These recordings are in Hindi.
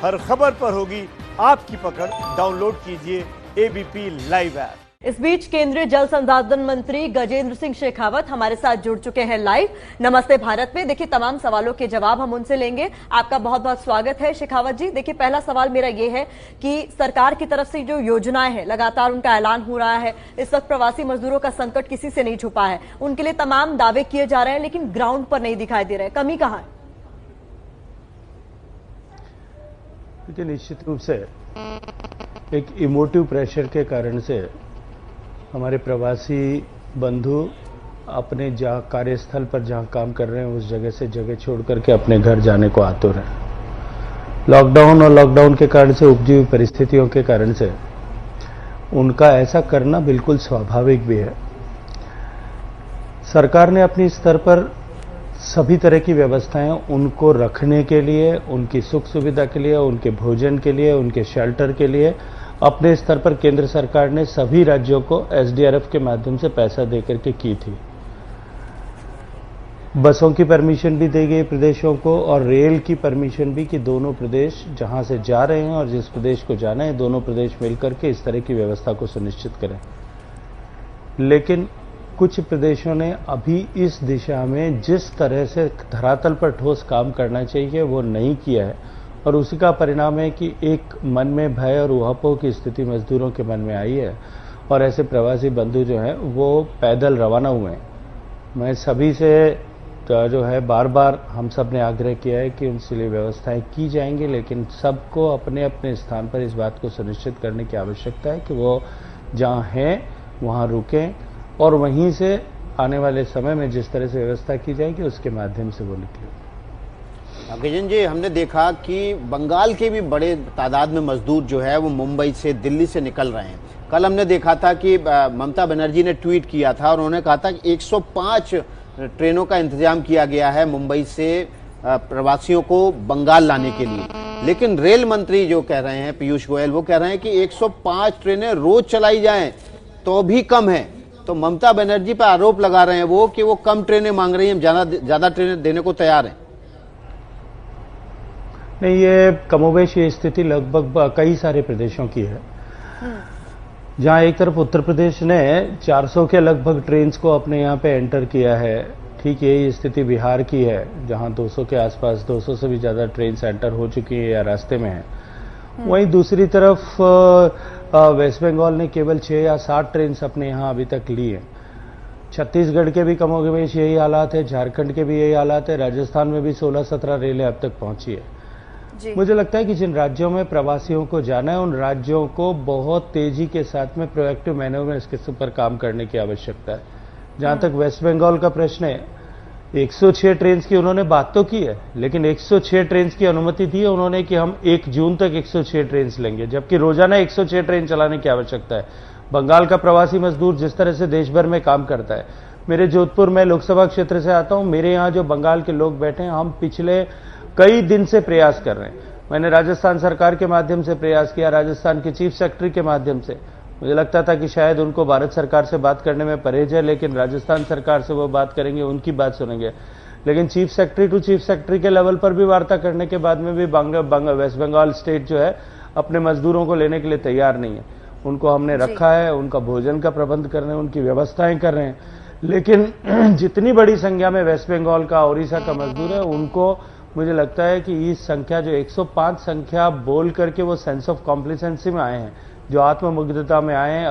हर खबर पर होगी आपकी पकड़। डाउनलोड कीजिए एबीपी लाइव ऐप। इस बीच केंद्रीय जल संसाधन मंत्री गजेंद्र सिंह शेखावत हमारे साथ जुड़ चुके हैं लाइव। नमस्ते भारत में। देखिए, तमाम सवालों के जवाब हम उनसे लेंगे। आपका बहुत बहुत स्वागत है शेखावत जी। देखिए, पहला सवाल मेरा ये है कि सरकार की तरफ से जो योजनाएं हैं, लगातार उनका ऐलान हो रहा है। इस वक्त प्रवासी मजदूरों का संकट किसी से नहीं छुपा है। उनके लिए तमाम दावे किए जा रहे हैं, लेकिन ग्राउंड पर नहीं दिखाई दे रहे। कमी कहां है? देखिए, निश्चित रूप से एक इमोटिव प्रेशर के कारण से हमारे प्रवासी बंधु अपने जहाँ कार्यस्थल पर जहाँ काम कर रहे हैं उस जगह से जगह छोड़ करके अपने घर जाने को आतुर हैं। लॉकडाउन और लॉकडाउन के कारण से उपजी हुई परिस्थितियों के कारण से उनका ऐसा करना बिल्कुल स्वाभाविक भी है। सरकार ने अपनी स्तर पर सभी तरह की व्यवस्थाएं उनको रखने के लिए, उनकी सुख सुविधा के लिए, उनके भोजन के लिए, उनके शेल्टर के लिए अपने स्तर पर केंद्र सरकार ने सभी राज्यों को एसडीआरएफ के माध्यम से पैसा देकर के की थी। बसों की परमिशन भी दी गई प्रदेशों को और रेल की परमिशन भी कि दोनों प्रदेश जहां से जा रहे हैं और जिस प्रदेश को जाना है दोनों प्रदेश मिलकर के इस तरह की व्यवस्था को सुनिश्चित करें। लेकिन कुछ प्रदेशों ने अभी इस दिशा में जिस तरह से धरातल पर ठोस काम करना चाहिए वो नहीं किया है और उसी का परिणाम है कि एक मन में भय और उहापोह की स्थिति मजदूरों के मन में आई है और ऐसे प्रवासी बंधु जो हैं वो पैदल रवाना हुए हैं। मैं सभी से जो है बार बार हम सब ने आग्रह किया है कि उनके लिए व्यवस्थाएं की जाएंगी, लेकिन सबको अपने अपने स्थान पर इस बात को सुनिश्चित करने की आवश्यकता है कि वो जहां हैं वहां रुकें और वहीं से आने वाले समय में जिस तरह से व्यवस्था की जाएगी उसके माध्यम से वो निकले। गजेंद्र जी, हमने देखा कि बंगाल के भी बड़े तादाद में मजदूर जो है वो मुंबई से, दिल्ली से निकल रहे हैं। कल हमने देखा था कि ममता बनर्जी ने ट्वीट किया था और उन्होंने कहा था कि 105 ट्रेनों का इंतजाम किया गया है मुंबई से प्रवासियों को बंगाल लाने के लिए। लेकिन रेल मंत्री जो कह रहे हैं, पीयूष गोयल, वो कह रहे हैं कि 105 ट्रेनें रोज चलाई जाएं तो भी कम है। तो ममता बनर्जी पर आरोप लगा रहे हैं वो कि वो कम ट्रेनें मांग रही हैं, ज्यादा ट्रेनें देने को तैयार हैं। नहीं, ये कमोवेश ये स्थिति लगभग कई सारे प्रदेशों की है। जहां एक तरफ उत्तर प्रदेश ने 400 के लगभग ट्रेन्स को अपने यहां पे एंटर किया है, ठीक यही स्थिति बिहार की है जहां 200 के आसपास, 200 से भी ज्यादा ट्रेन्स एंटर हो चुकी है या रास्ते में है। वहीं दूसरी तरफ वेस्ट बंगाल ने केवल 6 या 7 ट्रेन्स अपने यहां अभी तक ली है। छत्तीसगढ़ के भी कमोवेश यही हालात है, झारखंड के भी यही हालात है, राजस्थान में भी 16-17 रेलें अब तक पहुंची है। मुझे लगता है कि जिन राज्यों में प्रवासियों को जाना है उन राज्यों को बहुत तेजी के साथ में प्रोएक्टिव मैनर में इसके ऊपर काम करने की आवश्यकता है। जहां तक वेस्ट बंगाल का प्रश्न है, 106 ट्रेन की उन्होंने बात तो की है, लेकिन 106 ट्रेन की अनुमति दी है उन्होंने कि हम 1 जून तक 106 ट्रेन लेंगे, जबकि रोजाना 106 ट्रेन चलाने की आवश्यकता है। बंगाल का प्रवासी मजदूर जिस तरह से देश भर में काम करता है, मेरे जोधपुर में लोकसभा क्षेत्र से आता हूं, मेरे यहां जो बंगाल के लोग बैठे हैं, हम पिछले कई दिन से प्रयास कर रहे हैं। मैंने राजस्थान सरकार के माध्यम से प्रयास किया, राजस्थान के चीफ सेक्रेटरी के माध्यम से। मुझे लगता था कि शायद उनको भारत सरकार से बात करने में परहेज है, लेकिन राजस्थान सरकार से वो बात करेंगे, उनकी बात सुनेंगे। लेकिन chief secretary to chief secretary के लेवल पर भी वार्ता करने के बाद में भी वेस्ट बंगाल स्टेट जो है अपने मजदूरों को लेने के लिए तैयार नहीं है। उनको हमने रखा है, उनका भोजन का प्रबंध कर रहे हैं, उनकी व्यवस्थाएं कर रहे हैं, लेकिन जितनी बड़ी संख्या में वेस्ट बंगाल का, उड़ीसा का मजदूर है, उनको मुझे लगता है कि इस संख्या जो 105 संख्या बोल करके वो सेंस ऑफ कॉम्प्लिसेंसी में आए हैं, जो आत्ममुग्धता में आए हैं,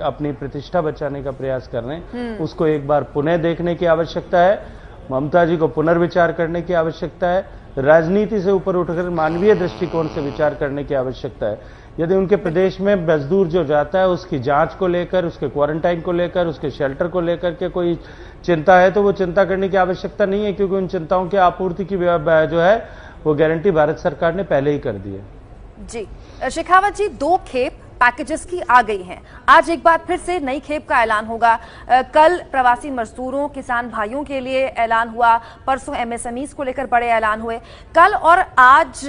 अपनी प्रतिष्ठा बचाने का प्रयास कर रहे हैं, उसको एक बार पुनः देखने की आवश्यकता है। ममता जी को पुनर्विचार करने की आवश्यकता है। राजनीति से ऊपर उठकर मानवीय दृष्टिकोण से विचार करने की आवश्यकता है। यदि उनके प्रदेश में मजदूर जो जाता है उसकी जांच को लेकर, उसके क्वारंटाइन को लेकर, उसके शेल्टर को लेकर के कोई चिंता है तो वो चिंता करने की आवश्यकता नहीं है, क्योंकि उन चिंताओं की आपूर्ति की जो है वो गारंटी भारत सरकार ने पहले ही कर दी है। जी शेखावत जी, 2 खेप पैकेजेस की आ गई हैं। आज एक बार फिर से नई खेप का ऐलान होगा। कल प्रवासी मजदूरों, किसान भाइयों के लिए ऐलान हुआ, परसों एमएसएमईज को लेकर बड़े ऐलान हुए। कल और आज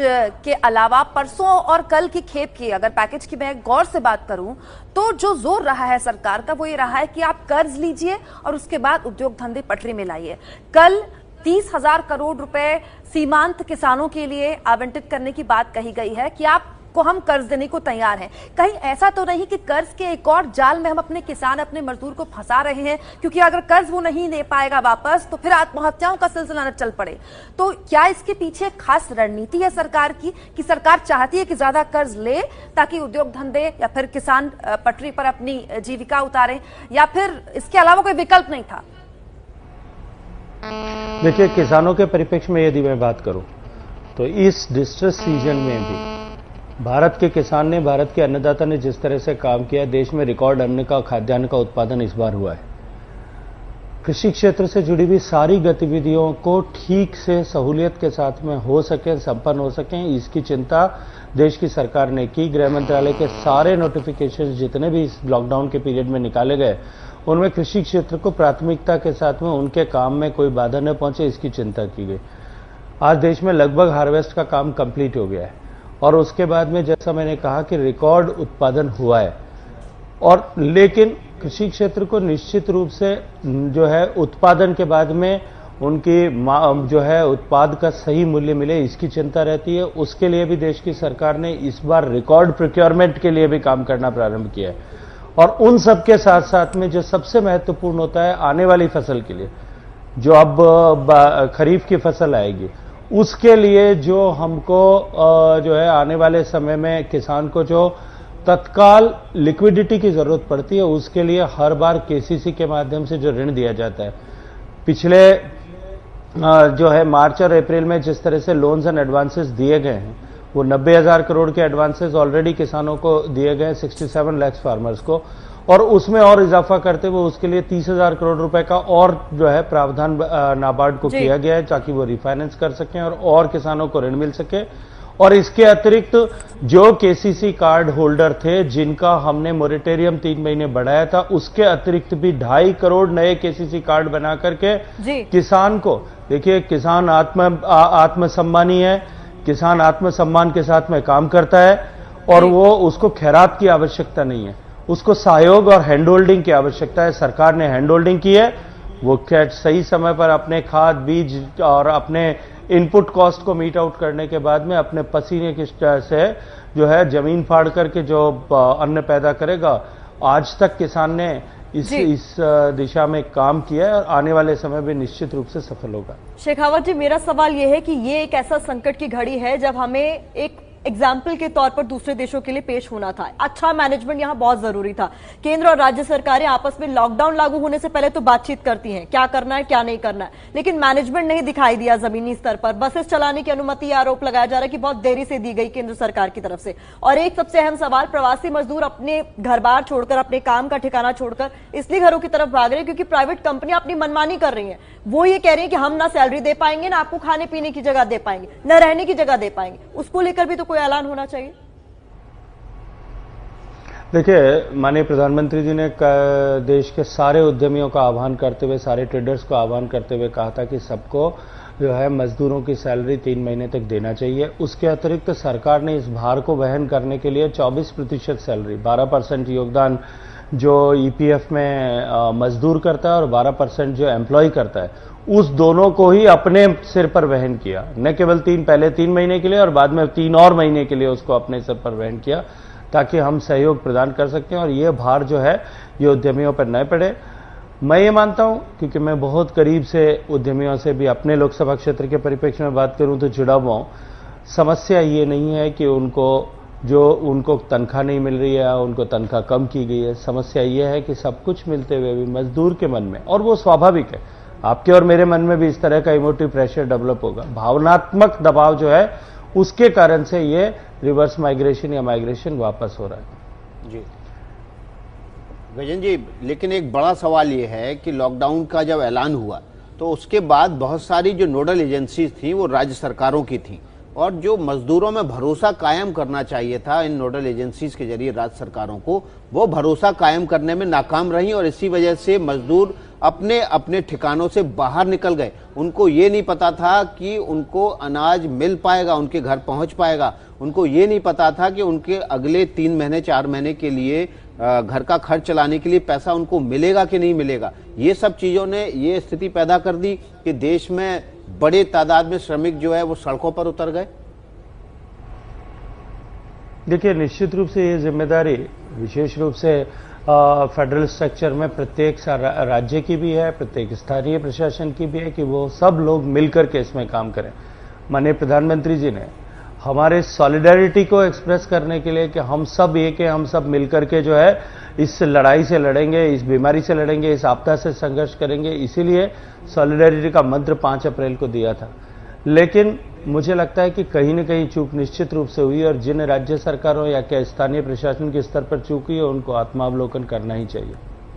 के अलावा परसों और कल की खेप की अगर पैकेज की मैं गौर से बात करूं तो जो जोर रहा है सरकार का वो ये रहा है कि आप कर्ज लीजिए और उसके बाद उद्योग धंधे पटरी में लाइए। कल 30,000 करोड़ रुपए सीमांत किसानों के लिए आवंटित करने की बात कही गई है कि आपको हम कर्ज देने को तैयार हैं। कहीं ऐसा तो नहीं कि कर्ज के एक और जाल में हम अपने किसान, अपने मजदूर को फंसा रहे हैं, क्योंकि अगर कर्ज वो नहीं दे पाएगा वापस तो फिर आत्महत्याओं का सिलसिला न चल पड़े। तो क्या इसके पीछे खास रणनीति है सरकार की कि सरकार चाहती है कि ज्यादा कर्ज ले ताकि उद्योग धंधे या फिर किसान पटरी पर अपनी जीविका उतारें, या फिर इसके अलावा कोई विकल्प नहीं था? देखिए, किसानों के परिप्रेक्ष्य में यदि मैं बात करूं तो इस डिस्ट्रेस सीजन में भी भारत के किसान ने, भारत के अन्नदाता ने जिस तरह से काम किया, देश में रिकॉर्ड अन्न का, खाद्यान्न का उत्पादन इस बार हुआ है। कृषि क्षेत्र से जुड़ी हुई सारी गतिविधियों को ठीक से सहूलियत के साथ में हो सके, संपन्न हो सके, इसकी चिंता देश की सरकार ने की। गृह मंत्रालय के सारे नोटिफिकेशन जितने भी इस लॉकडाउन के पीरियड में निकाले गए, उनमें कृषि क्षेत्र को प्राथमिकता के साथ में उनके काम में कोई बाधा न पहुंचे, इसकी चिंता की गई। आज देश में लगभग हार्वेस्ट का काम कंप्लीट हो गया है और उसके बाद में जैसा मैंने कहा कि रिकॉर्ड उत्पादन हुआ है, और लेकिन कृषि क्षेत्र को निश्चित रूप से जो है उत्पादन के बाद में उनकी जो है उत्पाद का सही मूल्य मिले, इसकी चिंता रहती है। उसके लिए भी देश की सरकार ने इस बार रिकॉर्ड प्रोक्योरमेंट के लिए भी काम करना प्रारंभ किया है। और उन सब के साथ साथ में जो सबसे महत्वपूर्ण होता है, आने वाली फसल के लिए, जो अब खरीफ की फसल आएगी, उसके लिए जो हमको जो है आने वाले समय में किसान को जो तत्काल लिक्विडिटी की जरूरत पड़ती है, उसके लिए हर बार केसीसी के माध्यम से जो ऋण दिया जाता है, पिछले जो है मार्च और अप्रैल में जिस तरह से लोन्स एंड एडवांसेस दिए गए हैं, वो 90,000 करोड़ के एडवांसेस ऑलरेडी किसानों को दिए गए, 67 लाख फार्मर्स को, और उसमें और इजाफा करते हुए उसके लिए 30,000 करोड़ रुपए का और जो है प्रावधान नाबार्ड को किया गया है ताकि वो रिफाइनेंस कर सकें और किसानों को ऋण मिल सके। और इसके अतिरिक्त जो केसीसी कार्ड होल्डर थे जिनका हमने मोरेटोरियम 3 महीने बढ़ाया था, उसके अतिरिक्त भी 2.5 करोड़ नए केसीसी कार्ड बना करके किसान को, देखिए किसान आत्मसम्मानी है, किसान आत्मसम्मान के साथ में काम करता है और वो उसको खैरात की आवश्यकता नहीं है, उसको सहयोग और हैंड होल्डिंग की आवश्यकता है। सरकार ने हैंड होल्डिंग की है, वो सही समय पर अपने खाद, बीज और अपने इनपुट कॉस्ट को मीट आउट करने के बाद में अपने पसीने की से जो है जमीन फाड़ करके जो अन्न पैदा करेगा। आज तक किसान ने इस दिशा में काम किया है और आने वाले समय में निश्चित रूप से सफल होगा। शेखावत जी, मेरा सवाल यह है कि ये एक ऐसा संकट की घड़ी है जब हमें एक एग्जाम्पल के तौर पर दूसरे देशों के लिए पेश होना था। अच्छा मैनेजमेंट यहाँ बहुत जरूरी था। केंद्र और राज्य सरकारें आपस में लॉकडाउन लागू होने से पहले तो बातचीत करती हैं, क्या करना है क्या नहीं करना है, लेकिन मैनेजमेंट नहीं दिखाई दिया जमीनी स्तर पर। बसेस चलाने की अनुमति, आरोप लगाया जा रहा है कि बहुत देरी से दी गई केंद्र सरकार की तरफ से। और एक सबसे अहम सवाल, प्रवासी मजदूर अपने घर बार छोड़कर, अपने काम का ठिकाना छोड़कर इसलिए घरों की तरफ भाग रहे हैं क्योंकि प्राइवेट कंपनियां अपनी मनमानी कर रही हैं। वो ये कह रही है कि हम ना सैलरी दे पाएंगे, ना आपको खाने पीने की जगह दे पाएंगे, न रहने की जगह दे पाएंगे। उसको लेकर भी तो कोई ऐलान होना चाहिए। देखिए, माननीय प्रधानमंत्री जी ने देश के सारे उद्यमियों का आह्वान करते हुए, सारे ट्रेडर्स को आह्वान करते हुए कहा था कि सबको जो है मजदूरों की सैलरी 3 महीने तक देना चाहिए। उसके अतिरिक्त सरकार ने इस भार को वहन करने के लिए 24% सैलरी, 12% योगदान जो ईपीएफ में मजदूर करता है और 12% जो एम्प्लॉय करता है, उस दोनों को ही अपने सिर पर वहन किया। न केवल पहले 3 महीने के लिए और बाद में 3 और महीने के लिए उसको अपने सिर पर वहन किया ताकि हम सहयोग प्रदान कर सकें और ये भार जो है ये उद्यमियों पर न पड़े। मैं ये मानता हूं, क्योंकि मैं बहुत करीब से उद्यमियों से भी अपने लोकसभा क्षेत्र के परिप्रेक्ष्य में बात करूं तो जुड़ा हुआ हूं। समस्या ये नहीं है कि उनको तनख्वाह नहीं मिल रही है, उनको तनख्वाह कम की गई है। समस्या ये है कि सब कुछ मिलते हुए भी मजदूर के मन में, और वो स्वाभाविक है, आपके और मेरे मन में भी इस तरह का इमोटिव प्रेशर डेवलप होगा, भावनात्मक दबाव जो है उसके कारण से ये रिवर्स माइग्रेशन या माइग्रेशन वापस हो रहा है। जी गजेंद्र जी, लेकिन एक बड़ा सवाल ये है कि लॉकडाउन का जब ऐलान हुआ तो उसके बाद बहुत सारी जो नोडल एजेंसीज थी वो राज्य सरकारों की थी, और जो मजदूरों में भरोसा कायम करना चाहिए था इन नोडल एजेंसीज के जरिए राज्य सरकारों को, वो भरोसा कायम करने में नाकाम रही और इसी वजह से मजदूर अपने अपने ठिकानों से बाहर निकल गए। उनको ये नहीं पता था कि उनको अनाज मिल पाएगा, उनके घर पहुंच पाएगा। उनको ये नहीं पता था कि उनके अगले 3 महीने 4 महीने के लिए घर का खर्च चलाने के लिए पैसा उनको मिलेगा कि नहीं मिलेगा। ये सब चीजों ने ये स्थिति पैदा कर दी कि देश में बड़े तादाद में श्रमिक जो है वो सड़कों पर उतर गए? देखिए, निश्चित रूप से ये जिम्मेदारी विशेष रूप से फेडरल स्ट्रक्चर में प्रत्येक राज्य की भी है, प्रत्येक स्थानीय प्रशासन की भी है कि वो सब लोग मिलकर के इसमें काम करें। माननीय प्रधानमंत्री जी ने हमारे सॉलिडारिटी को एक्सप्रेस करने के लिए कि हम सब एक हैं, हम सब मिलकर के जो है इस लड़ाई से लड़ेंगे, इस बीमारी से लड़ेंगे, इस आपदा से संघर्ष करेंगे, इसीलिए सॉलिडारिटी का मंत्र 5 अप्रैल को दिया था। लेकिन मुझे लगता है कि कहीं न कहीं चूक निश्चित रूप से हुई और जिन राज्य सरकारों या क्या स्थानीय प्रशासन के स्तर पर चूक हुई है उनको आत्मावलोकन करना ही चाहिए।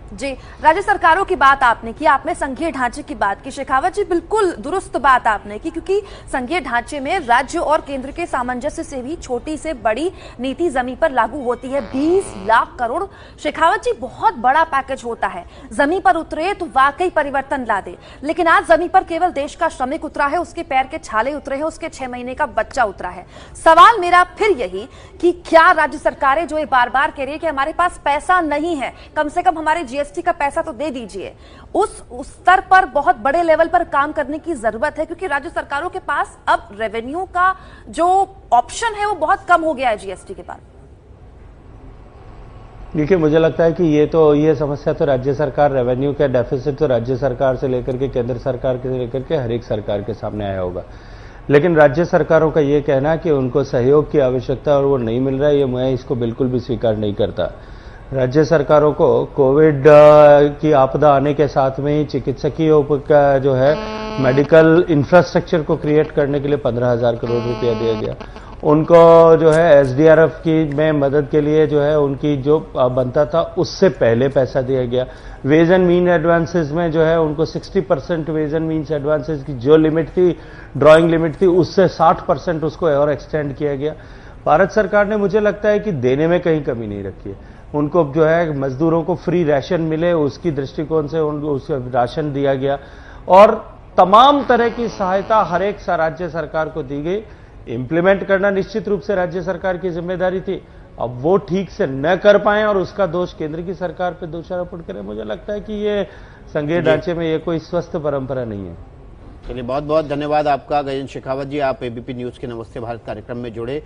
जी, राज्य सरकारों की बात आपने की, आपने संघीय ढांचे की बात की। शेखावत जी, बिल्कुल दुरुस्त बात आपने की, क्योंकि संघीय ढांचे में राज्य और केंद्र के सामंजस्य से भी छोटी से बड़ी नीति जमीन पर लागू होती है। 20 लाख करोड़, शेखावत जी, बहुत बड़ा पैकेज होता है। जमीन पर उतरे तो वाकई परिवर्तन ला दे, लेकिन आज जमीन पर केवल देश का श्रमिक उतरा है, उसके पैर के छाले उतरे हैं, उसके 6 महीने का बच्चा उतरा है। सवाल मेरा फिर यही कि क्या राज्य सरकारें जो ये बार बार कह रही है कि हमारे पास पैसा नहीं है, कम से कम हमारे जीएसटी का पैसा तो दे दीजिए, उस स्तर पर बहुत बड़े लेवल पर काम करने की जरूरत है, क्योंकि राज्य सरकारों के पास अब रेवेन्यू का जो ऑप्शन है वो बहुत कम हो गया है जीएसटी के बाद। देखिए, मुझे लगता है कि ये समस्या तो राज्य सरकार, रेवेन्यू का डेफिसिट तो राज्य सरकार से लेकर के केंद्र सरकार से लेकर के हर एक सरकार के सामने आया होगा। लेकिन राज्य सरकारों का ये कहना कि उनको सहयोग की आवश्यकता और वो नहीं मिल रहा है, ये मैं इसको बिल्कुल भी स्वीकार नहीं करता। राज्य सरकारों को कोविड की आपदा आने के साथ में ही चिकित्सकीय जो है मेडिकल इंफ्रास्ट्रक्चर को क्रिएट करने के लिए 15,000 करोड़ रुपया दिया गया। उनको जो है एसडीआरएफ की में मदद के लिए जो है उनकी जो बनता था उससे पहले पैसा दिया गया। वेज एंड मीन एडवांसेस में जो है उनको 60% वेज एंड मीन्स एडवांसेस की जो लिमिट थी, ड्राइंग लिमिट थी, उससे 60% उसको और एक्सटेंड किया गया। भारत सरकार ने, मुझे लगता है कि देने में कहीं कमी नहीं रखी है। उनको जो है मजदूरों को फ्री राशन मिले, उसकी दृष्टिकोण से उनको राशन दिया गया और तमाम तरह की सहायता हर एक राज्य सरकार को दी गई। इंप्लीमेंट करना निश्चित रूप से राज्य सरकार की जिम्मेदारी थी। अब वो ठीक से न कर पाए और उसका दोष केंद्र की सरकार पे दोषारोपण करें, मुझे लगता है कि ये संघीय ढांचे में ये कोई स्वस्थ परंपरा नहीं है। चलिए, बहुत बहुत धन्यवाद आपका गजेंद्र शेखावत जी, आप एबीपी न्यूज के नमस्ते भारत कार्यक्रम में जुड़े।